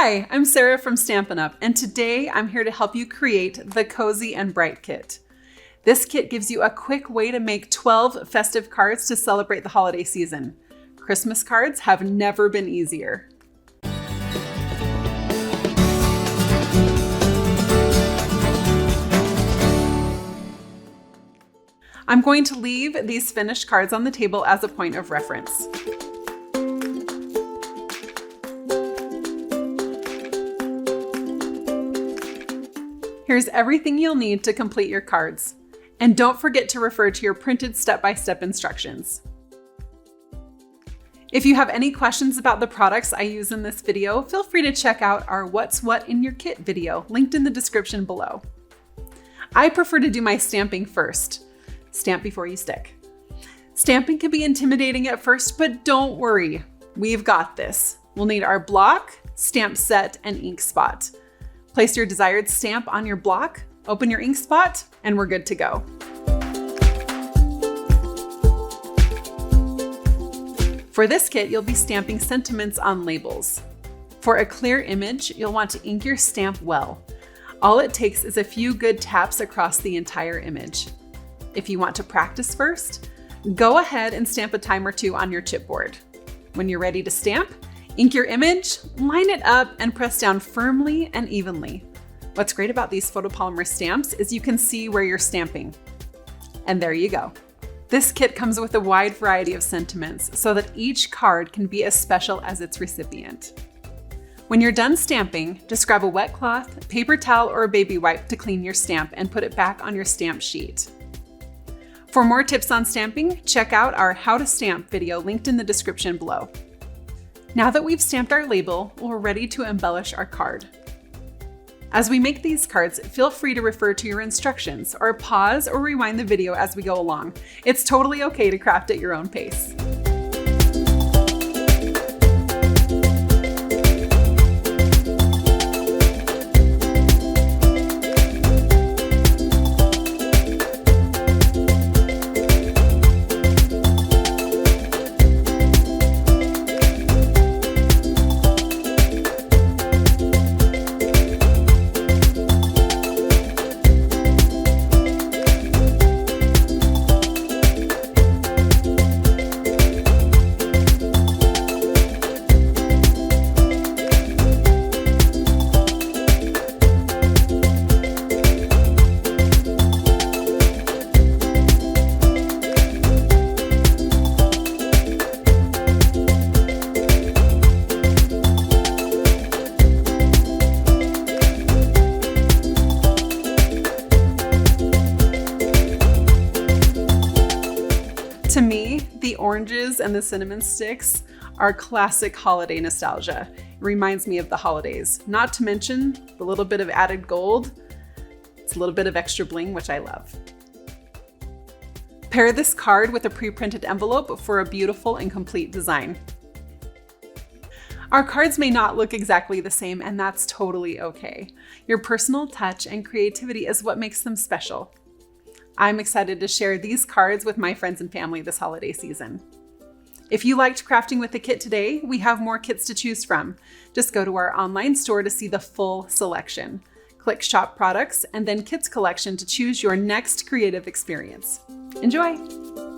Hi, I'm Sara from Stampin Up, and today I'm here to help you create the Cozy and Bright kit. This kit gives you a quick way to make 12 festive cards to celebrate the holiday season. Christmas cards have never been easier. I'm going to leave these finished cards on the table as a point of reference. Here's everything you'll need to complete your cards. And don't forget to refer to your printed step-by-step instructions. If you have any questions about the products I use in this video, feel free to check out our What's What in Your Kit video, linked in the description below. I prefer to do my stamping first. Stamp before you stick. Stamping can be intimidating at first, but don't worry, we've got this. We'll need our block, stamp set, and ink spot. Place your desired stamp on your block, open your ink spot, and we're good to go. For this kit, you'll be stamping sentiments on labels. For a clear image, you'll want to ink your stamp well. All it takes is a few good taps across the entire image. If you want to practice first, go ahead and stamp a time or two on your chipboard. When you're ready to stamp, ink your image, line it up, and press down firmly and evenly. What's great about these photopolymer stamps is you can see where you're stamping. And there you go. This kit comes with a wide variety of sentiments so that each card can be as special as its recipient. When you're done stamping, just grab a wet cloth, paper towel, or a baby wipe to clean your stamp and put it back on your stamp sheet. For more tips on stamping, check out our How to Stamp video linked in the description below. Now that we've stamped our label, we're ready to embellish our card. As we make these cards, feel free to refer to your instructions or pause or rewind the video as we go along. It's totally okay to craft at your own pace. To me, the oranges and the cinnamon sticks are classic holiday nostalgia. It reminds me of the holidays, not to mention the little bit of added gold. It's a little bit of extra bling, which I love. Pair this card with a pre-printed envelope for a beautiful and complete design. Our cards may not look exactly the same, and that's totally okay. Your personal touch and creativity is what makes them special. I'm excited to share these cards with my friends and family this holiday season. If you liked crafting with the kit today, we have more kits to choose from. Just go to our online store to see the full selection. Click Shop Products and then Kits Collection to choose your next creative experience. Enjoy!